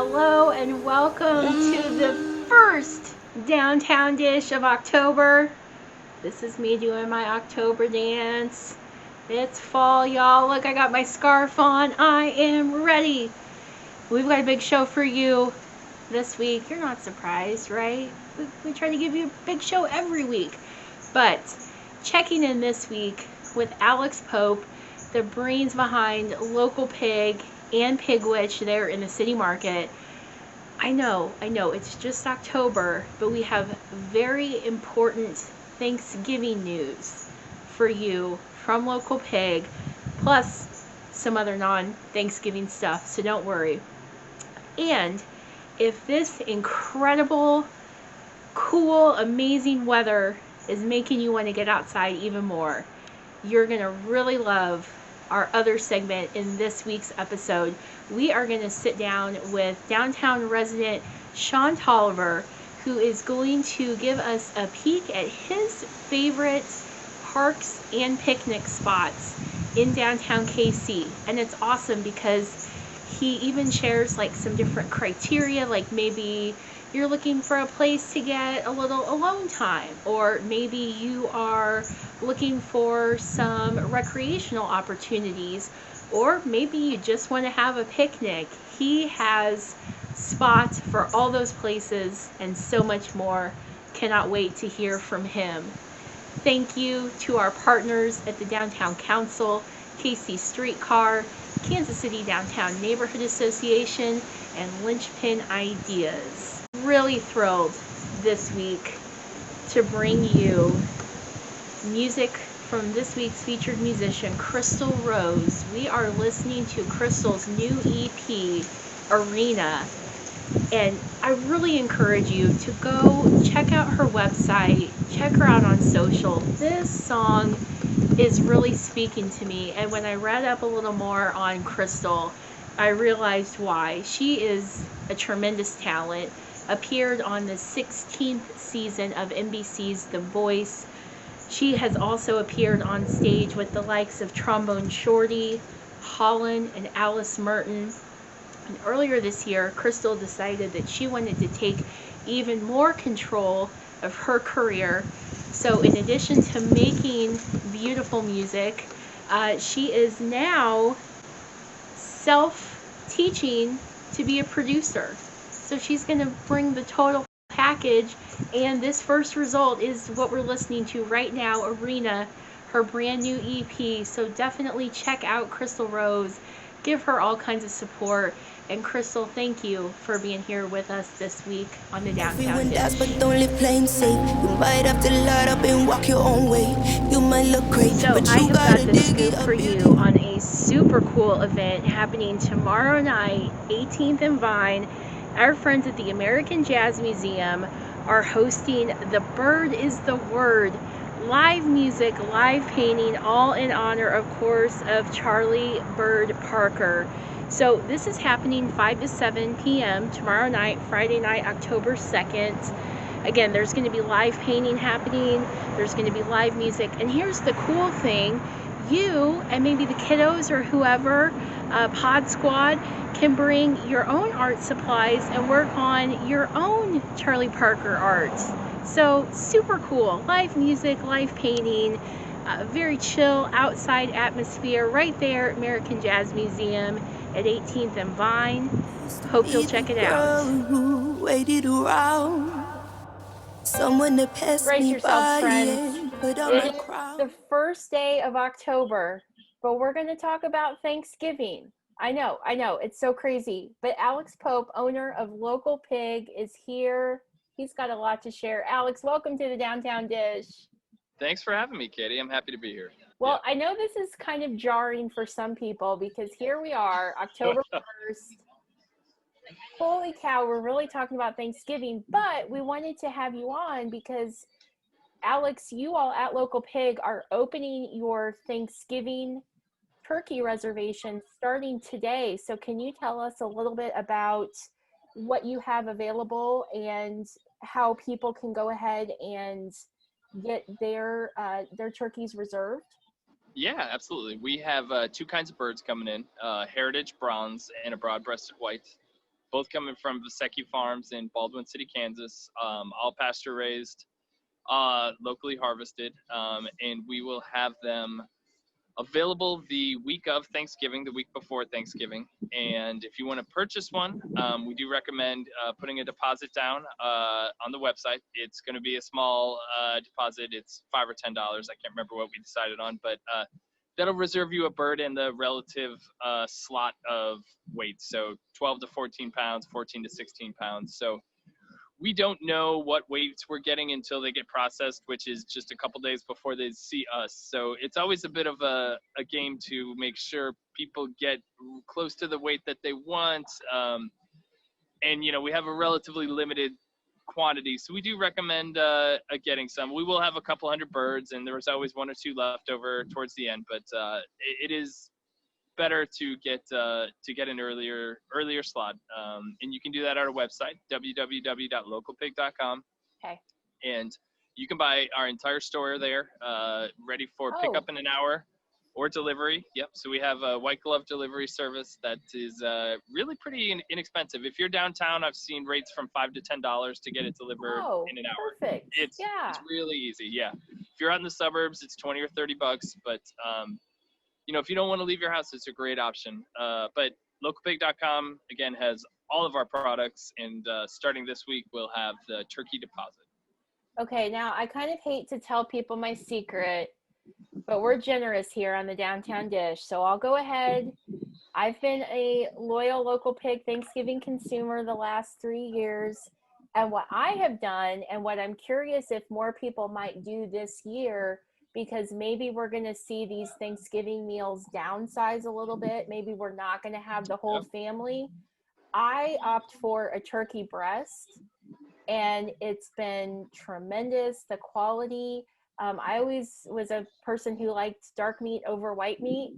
Hello and welcome to the first downtown dish of October. This is me doing my October dance. It's fall, y'all. Look, I got my scarf on. I am ready. We've got a big show for you this week. You're not surprised, right? We try to give you a big show every week. But checking in this week with Alex Pope, the brains behind Local Pig and Pig Witch there in the city market. I know, it's just October, but we have very important Thanksgiving news for you from Local Pig, plus some other non-Thanksgiving stuff, so don't worry. And if this incredible, cool, amazing weather is making you want to get outside even more, you're going to really love our other segment in this week's episode. We are going to sit down with downtown resident Sean Tolliver, who is going to give us a peek at his favorite parks and picnic spots in downtown KC. And it's awesome because he even shares like some different criteria, like maybe you're looking for a place to get a little alone time, or maybe you are looking for some recreational opportunities, or maybe you just want to have a picnic. He has spots for all those places and so much more. Cannot wait to hear from him. Thank you to our partners at the Downtown Council, KC Streetcar, Kansas City Downtown Neighborhood Association, and Linchpin Ideas. Really thrilled this week to bring you music from this week's featured musician, Crystal Rose. We are listening to Crystal's new EP, Arena, and I really encourage you to go check out her website, check her out on social. This song is really speaking to me, and when I read up a little more on Crystal, I realized why. She is a tremendous talent, appeared on the 16th season of NBC's The Voice. She has also appeared on stage with the likes of Trombone Shorty, Holland, and Alice Merton. And earlier this year, Crystal decided that she wanted to take even more control of her career. So in addition to making beautiful music, she is now self-teaching to be a producer. So she's going to bring the total package, and this first result is what we're listening to right now, Arena, her brand new EP. So definitely check out Crystal Rose, give her all kinds of support. And Crystal, thank you for being here with us this week on the Downtown Dish. But don't live plain safe. You might have to light up and walk your own way. You might look great, so but I you have got gotta the dig scoop it up for you on a super cool event happening tomorrow night, 18th and Vine. Our friends at the American Jazz Museum are hosting The Bird is the Word, live music, live painting, all in honor, of course, of Charlie Bird Parker. So this is happening 5 to 7 p.m. tomorrow night, Friday night, October 2nd. Again, there's going to be live painting happening. There's going to be live music. And here's the cool thing. You and maybe the kiddos or whoever, Pod Squad, can bring your own art supplies and work on your own Charlie Parker art. So super cool. Live music, live painting, very chill outside atmosphere right there at American Jazz Museum at 18th and Vine. Hope you'll check it out. Waited around. Someone to pass Brace me yourselves, by friends. and put on It a is crown. the first day of October, but we're going to talk about Thanksgiving. I know, it's so crazy. But Alex Pope, owner of Local Pig, is here. He's got a lot to share. Alex, welcome to the Downtown Dish. Thanks for having me, Katie. I'm happy to be here. Well, I know this is kind of jarring for some people because here we are, October 1st. Holy cow, we're really talking about Thanksgiving, but we wanted to have you on because, Alex, you all at Local Pig are opening your Thanksgiving turkey reservation starting today. So can you tell us a little bit about what you have available and how people can go ahead and get their turkeys reserved? Yeah, absolutely. We have two kinds of birds coming in, heritage browns and a broad-breasted white. both coming from Vasecki Farms in Baldwin City, Kansas, all pasture raised, locally harvested, and we will have them available the week of Thanksgiving, the week before Thanksgiving. And if you want to purchase one, we do recommend putting a deposit down on the website. It's going to be a small deposit. It's $5 or $10. I can't remember what we decided on, but that'll reserve you a bird in the relative slot of weight. So 12 to 14 pounds, 14 to 16 pounds. So we don't know what weights we're getting until they get processed, which is just a couple days before they see us. So it's always a bit of a game to make sure people get close to the weight that they want. And, you know, we have a relatively limited quantity. So we do recommend getting some. We will have a couple hundred birds, and there was always one or two left over towards the end. But it is better to get an earlier slot, and you can do that at our website, www.localpig.com. Okay. And you can buy our entire store there, ready for pickup in an hour or delivery. Yep. So we have a white glove delivery service that is really pretty inexpensive. If you're downtown, I've seen rates from $5 to $10 to get it delivered in an hour. Perfect. It's really easy. Yeah. If you're out in the suburbs, it's $20 or $30, but you know, if you don't want to leave your house, it's a great option. But localpig.com, again, has all of our products. And starting this week, we'll have the turkey deposit. Okay, now I kind of hate to tell people my secret, but we're generous here on the Downtown Dish. So I'll go ahead. I've been a loyal Local Pig Thanksgiving consumer the last 3 years. And what I have done, and what I'm curious if more people might do this year, because maybe we're going to see these Thanksgiving meals downsize a little bit. Maybe we're not going to have the whole family. I opt for a turkey breast, and it's been tremendous. The quality. I always was a person who liked dark meat over white meat,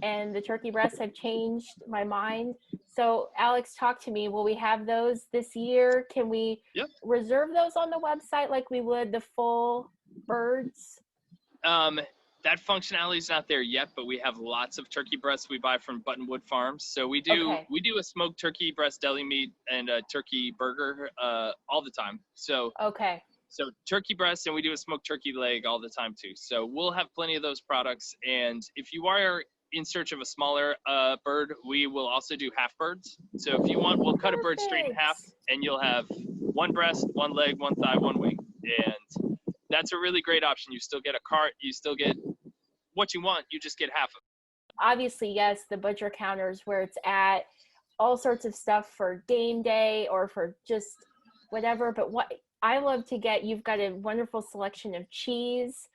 and the turkey breasts have changed my mind. So Alex, talk to me. Will we have those this year? Can we reserve those on the website like we would the full birds? That functionality is not there yet, but we have lots of turkey breasts we buy from Buttonwood Farms. So we do a smoked turkey breast deli meat and a turkey burger all the time. So so turkey breast, and we do a smoked turkey leg all the time too. So we'll have plenty of those products. And if you are in search of a smaller bird, we will also do half birds. So if you want, we'll cut a bird straight in half, and you'll have one breast, one leg, one thigh, one wing. And that's a really great option. You still get a cart. You still get what you want. You just get half of it. Obviously, yes, the butcher counters where it's at, all sorts of stuff for game day or for just whatever. But what I love to get, you've got a wonderful selection of cheese.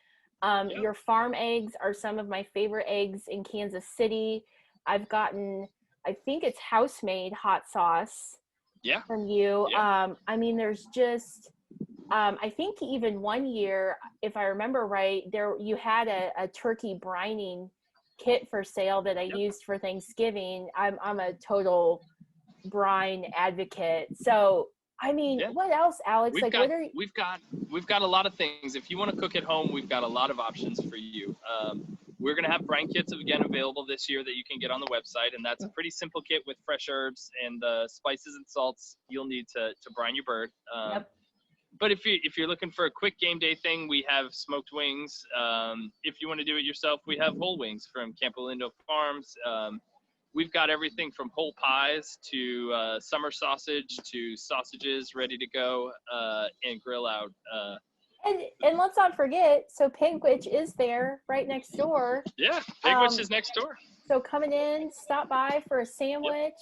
Your farm eggs are some of my favorite eggs in Kansas City. I've gotten, I think it's house-made hot sauce from you. I mean, there's just... I think even one year, if I remember right, you had a turkey brining kit for sale that I used for Thanksgiving. I'm a total brine advocate. So, I mean, what else, Alex? We've got a lot of things. If you want to cook at home, we've got a lot of options for you. We're going to have brine kits again available this year that you can get on the website, and that's a pretty simple kit with fresh herbs and the spices and salts you'll need to brine your bird. But if you're looking for a quick game day thing, we have smoked wings. If you want to do it yourself, we have whole wings from Campo Lindo Farms. We've got everything from whole pies to summer sausage to sausages ready to go and grill out. And let's not forget, so Pigwitch is there right next door. Yeah, Pigwitch is next door. So coming in, stop by for a sandwich.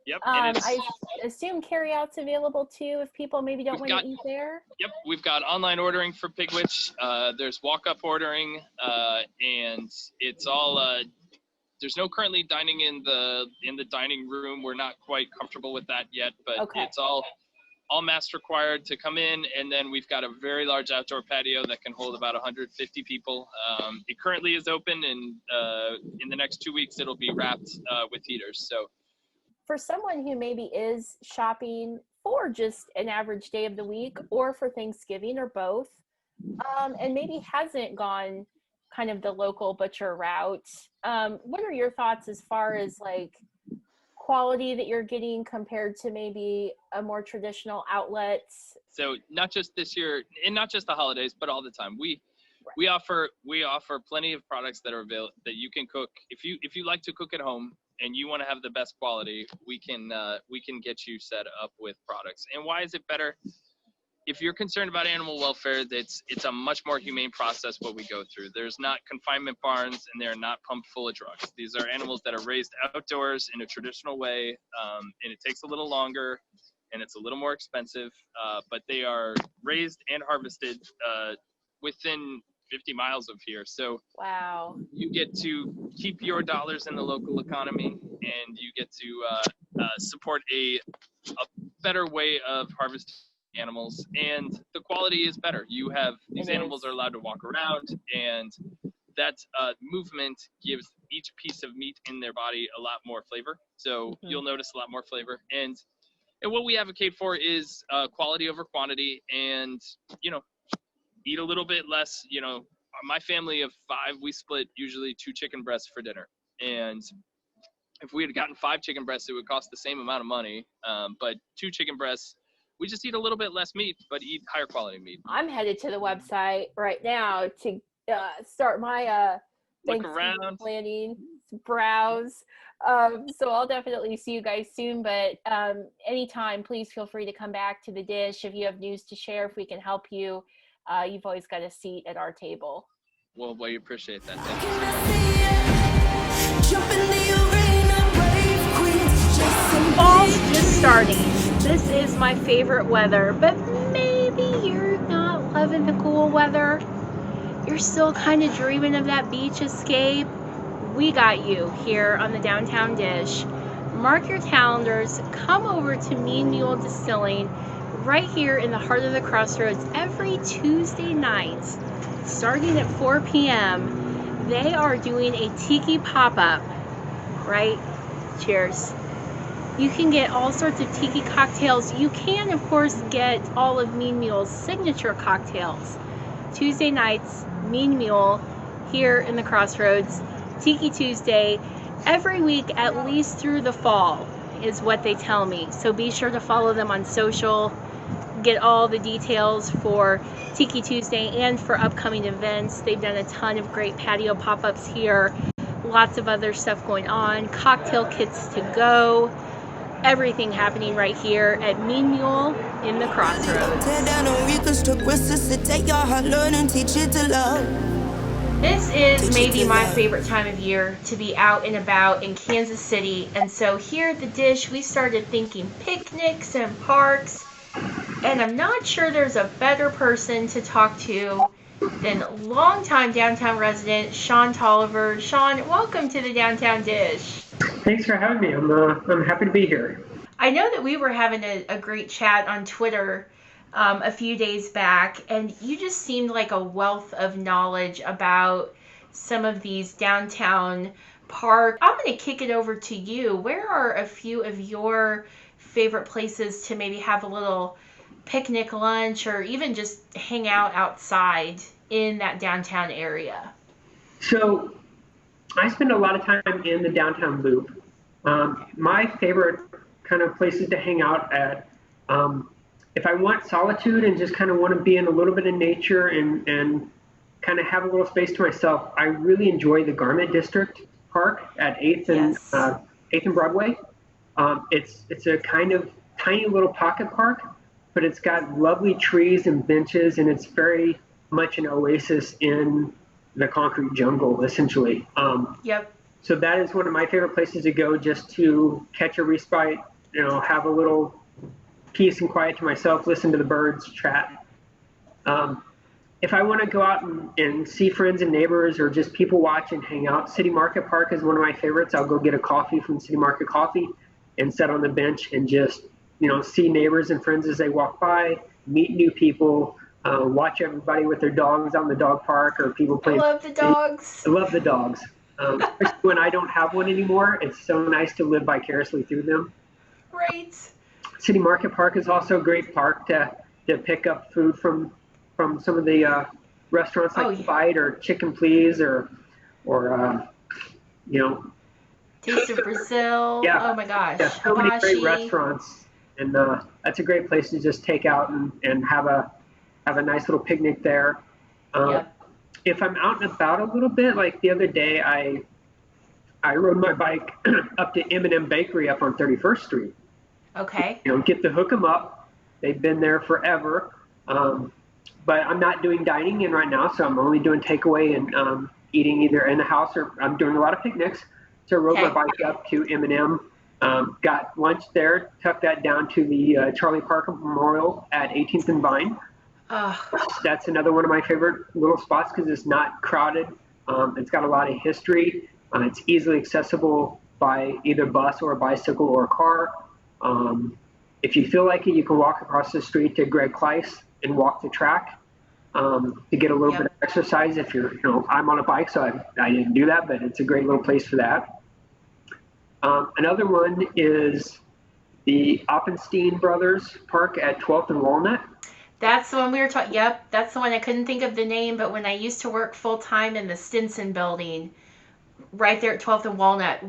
Yep. I assume carryout's available too if people maybe don't want to eat there. Yep, we've got online ordering for Pigwitch. There's walk-up ordering, and it's all. There's no currently dining in the dining room. We're not quite comfortable with that yet, but it's all mask required to come in, and then we've got a very large outdoor patio that can hold about 150 people. It currently is open, and in the next 2 weeks it'll be wrapped with heaters. So. For someone who maybe is shopping for just an average day of the week or for Thanksgiving or both, and maybe hasn't gone kind of the local butcher route, what are your thoughts as far as like quality that you're getting compared to maybe a more traditional outlet? So not just this year, and not just the holidays, but all the time. We offer plenty of products that are available that you can cook. If you like to cook at home and you want to have the best quality, we can get you set up with products. And why is it better? If you're concerned about animal welfare, it's a much more humane process what we go through. There's not confinement barns, and they're not pumped full of drugs. These are animals that are raised outdoors in a traditional way, and it takes a little longer, and it's a little more expensive, but they are raised and harvested within 50 miles of here. So wow, you get to keep your dollars in the local economy, and you get to support a better way of harvesting animals, and the quality is better. You have these animals are allowed to walk around, and that movement gives each piece of meat in their body a lot more flavor. So you'll notice a lot more flavor. And what we advocate for is quality over quantity, and eat a little bit less. My family of 5, we split usually 2 chicken breasts for dinner, and if we had gotten 5 chicken breasts, it would cost the same amount of money. But 2 chicken breasts, we just eat a little bit less meat, but eat higher quality meat. I'm headed to the website right now to start my Thanksgiving planning, browse. So I'll definitely see you guys soon, but anytime, please feel free to come back to the dish. If you have news to share, if we can help you, you've always got a seat at our table. Well, we appreciate that. Thank you so much. Jump in the arena, brave queens, Fall's just starting. This is my favorite weather, but maybe you're not loving the cool weather. You're still kind of dreaming of that beach escape. We got you here on the Downtown Dish. Mark your calendars. Come over to Mean Mule Distilling right here in the heart of the Crossroads every Tuesday night, starting at 4 p.m. They are doing a tiki pop-up, right? Cheers. You can get all sorts of tiki cocktails. You can, of course, get all of Mean Mule's signature cocktails. Tuesday nights, Mean Mule, here in the Crossroads. Tiki Tuesday, every week at least through the fall, is what they tell me. So be sure to follow them on social. Get all the details for Tiki Tuesday and for upcoming events. They've done a ton of great patio pop-ups here. Lots of other stuff going on. Cocktail kits to go. Everything happening right here at Mean Mule in the Crossroads. This is maybe my favorite time of year to be out and about in Kansas City. And so here at the Dish, we started thinking picnics and parks. And I'm not sure there's a better person to talk to than longtime downtown resident Sean Tolliver. Sean, welcome to the Downtown Dish. Thanks for having me. I'm happy to be here. I know that we were having a great chat on Twitter a few days back, and you just seemed like a wealth of knowledge about some of these downtown parks. I'm going to kick it over to you. Where are a few of your favorite places to maybe have a little picnic lunch or even just hang out outside in that downtown area? So I spend a lot of time in the downtown loop. My favorite kind of places to hang out at, if I want solitude and just kind of want to be in a little bit of nature and kind of have a little space to myself, I really enjoy the Garment District Park at 8th and 8th and Broadway. It's a kind of tiny little pocket park, but it's got lovely trees and benches, and it's very much an oasis in the concrete jungle, essentially. Yep. So that is one of my favorite places to go, just to catch a respite, have a little peace and quiet to myself, listen to the birds, chat. If I want to go out and see friends and neighbors or just people watch and hang out, City Market Park is one of my favorites. I'll go get a coffee from City Market Coffee and sit on the bench and just, see neighbors and friends as they walk by, meet new people, watch everybody with their dogs on the dog park or people playing. I love the dogs. I love the dogs. Especially when I don't have one anymore, it's so nice to live vicariously through them. Right. City Market Park is also a great park to pick up food from some of the restaurants like Bite or Chicken Please or Taste of Brazil. Yeah. Oh my gosh. Yeah, so many great Hibachi. restaurants, and that's a great place to just take out and have a nice little picnic there. Uh, Yep. if I'm out and about a little bit, like the other day, I rode my bike up to M&M Bakery up on 31st Street. Okay. Get to hook them up. They've been there forever. But I'm not doing dining in right now, so I'm only doing takeaway and eating either in the house or I'm doing a lot of picnics. So I rode my Okay. bike up to M&M, got lunch there, took that down to the Charlie Parker Memorial at 18th and Vine. That's another one of my favorite little spots because it's not crowded. It's got a lot of history. It's easily accessible by either bus or a bicycle or a car. If you feel like it, you can walk across the street to Greg Kleiss and walk the track to get a little bit of exercise. If I'm on a bike, so I didn't do that, but it's a great little place for that. Another one is the Oppenstein Brothers Park at 12th and Walnut. That's the one we were talking. Yep, that's the one. I couldn't think of the name, but when I used to work full time in the Stinson building, right there at 12th and Walnut,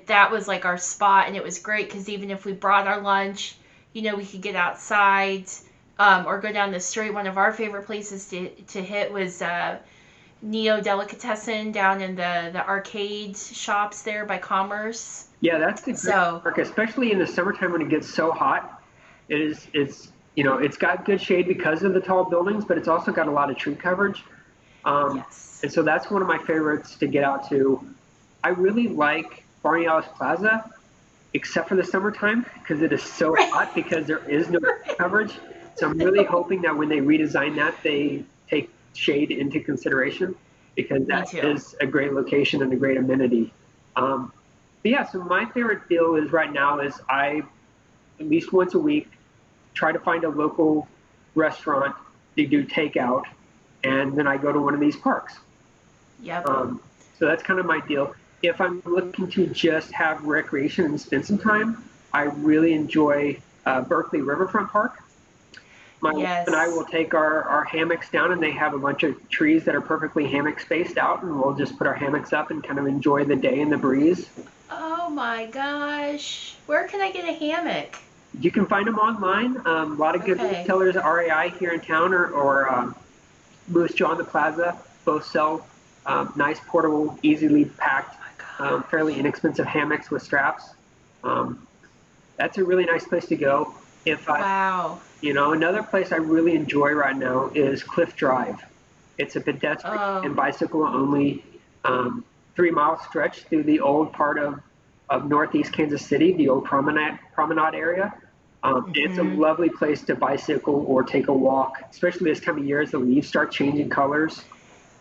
that was like our spot, and it was great because even if we brought our lunch, we could get outside or go down the street. One of our favorite places to hit was Neo Delicatessen down in the arcade shops there by Commerce. Yeah, that's the great park, especially in the summertime when it gets so hot. It's got good shade because of the tall buildings, but it's also got a lot of tree coverage. Yes. And so that's one of my favorites to get out to. I really like Barney-Alice Plaza, except for the summertime, because it is so hot because there is no coverage. So I'm really hoping that when they redesign that, they take shade into consideration, because that is a great location and a great amenity. But yeah, so my favorite deal is right now is I, at least once a week, try to find a local restaurant to do takeout, and then I go to one of these parks. Yep. So that's kind of my deal. If I'm looking to just have recreation and spend some time, I really enjoy Berkeley Riverfront Park. My wife and I will take our hammocks down, and they have a bunch of trees that are perfectly hammock spaced out, and we'll just put our hammocks up and kind of enjoy the day and the breeze. Oh my gosh. Where can I get a hammock? You can find them online. A lot of good retailers, RAI here in town or Moose Jaw on the Plaza, both sell nice, portable, easily packed, fairly inexpensive hammocks with straps. That's a really nice place to go. Wow. Another place I really enjoy right now is Cliff Drive. It's a pedestrian and bicycle only 3-mile stretch through the old part of northeast Kansas City, the old promenade area. It's a lovely place to bicycle or take a walk, especially this time of year as the leaves start changing colors.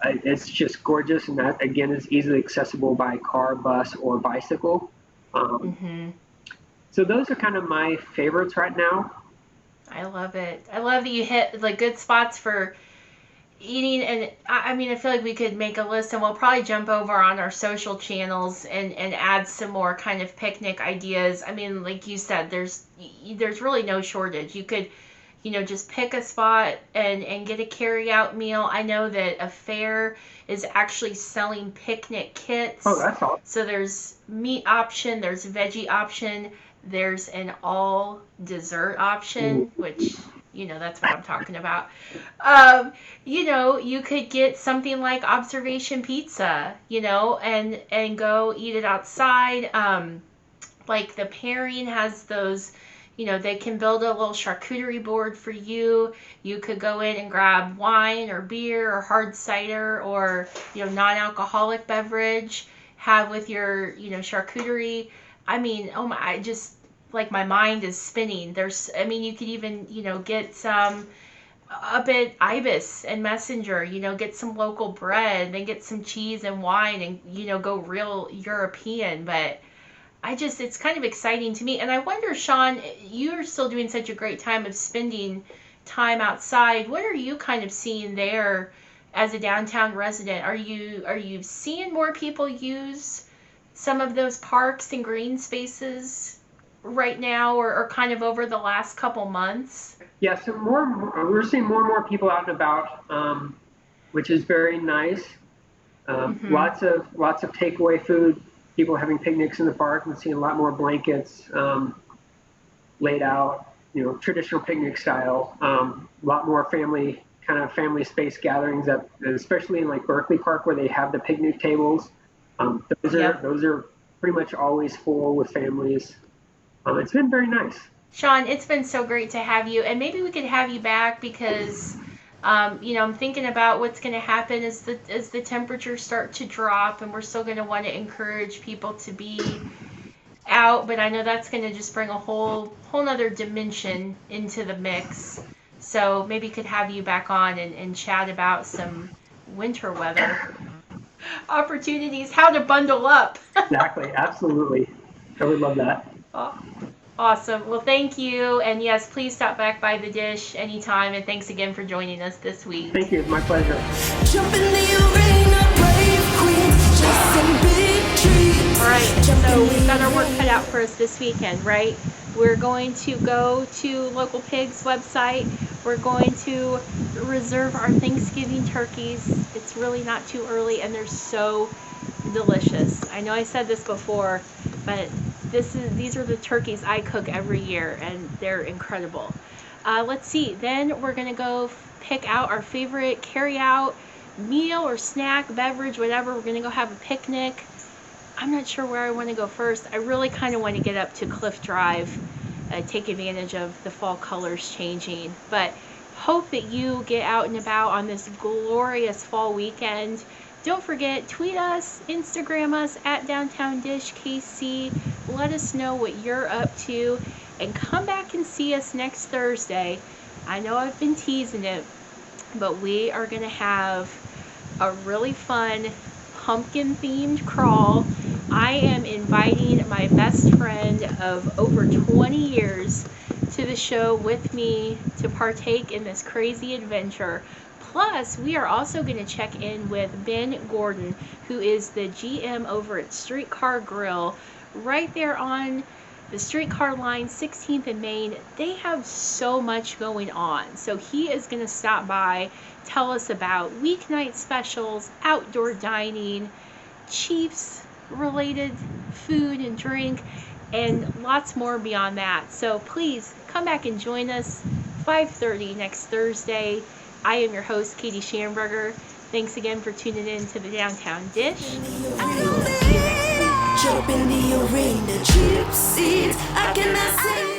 It's just gorgeous, and that, again, is easily accessible by car, bus, or bicycle. So those are kind of my favorites right now. I love it. I love that you hit like good spots for eating, and I mean, I feel like we could make a list, and we'll probably jump over on our social channels and add some more kind of picnic ideas. I mean, like you said, there's really no shortage. You could, just pick a spot and get a carry out meal. I know that a fair is actually selling picnic kits. Oh, that's awesome. So there's meat option, there's veggie option, there's an all dessert option, which that's what I'm talking about. You could get something like Observation Pizza, and go eat it outside. Like the pairing has those, they can build a little charcuterie board for you. You could go in and grab wine or beer or hard cider or, non-alcoholic beverage, have with your, charcuterie. I mean, oh my, like my mind is spinning. You could even, get some up at Ibis and Messenger, get some local bread, then get some cheese and wine and, go real European. But it's kind of exciting to me. And I wonder, Sean, you're still doing such a great time of spending time outside. What are you kind of seeing there as a downtown resident? Are you seeing more people use some of those parks and green spaces right now, or kind of over the last couple months? Yeah, so we're seeing more and more people out and about, which is very nice. Lots of takeaway food people having picnics in the park and seeing a lot more blankets laid out, traditional picnic style. A lot more family space gatherings, especially in like Berkeley Park where they have the picnic tables. Those are pretty much always full with families. It's been very nice. Sean, it's been so great to have you, and maybe we could have you back because, I'm thinking about what's going to happen as the temperatures start to drop, and we're still going to want to encourage people to be out, but I know that's going to just bring a whole nother dimension into the mix. So maybe could have you back on and chat about some winter weather opportunities, how to bundle up. Exactly, absolutely. I would love that. Oh, awesome. Well, thank you. And yes, please stop back by the dish anytime. And thanks again for joining us this week. Thank you. It's my pleasure. Jump in the arena, brave queens, chasing big dreams. All right. So we've got our work cut out for us this weekend, right? We're going to go to Local Pigs website. We're going to reserve our Thanksgiving turkeys. It's really not too early, and they're so delicious. I know I said this before, but these are the turkeys I cook every year, and they're incredible. Let's see. Then we're going to go pick out our favorite carry-out meal or snack, beverage, whatever. We're going to go have a picnic. I'm not sure where I want to go first. I really kind of want to get up to Cliff Drive, take advantage of the fall colors changing. But hope that you get out and about on this glorious fall weekend. Don't forget, tweet us, Instagram us at Downtown Dish KC. Let us know what you're up to. And come back and see us next Thursday. I know I've been teasing it, but we are going to have a really fun pumpkin-themed crawl. I am inviting my best friend of over 20 years to the show with me to partake in this crazy adventure. Plus, we are also going to check in with Ben Gordon, who is the GM over at Streetcar Grill, right there on the streetcar line, 16th and Main. They have so much going on. So he is going to stop by, tell us about weeknight specials, outdoor dining, Chiefs-related food and drink, and lots more beyond that. So please come back and join us 5:30 next Thursday. I am your host, Katie Schamberger. Thanks again for tuning in to the Downtown Dish. I will see you next week. Jump in the arena, gypsies, I cannot say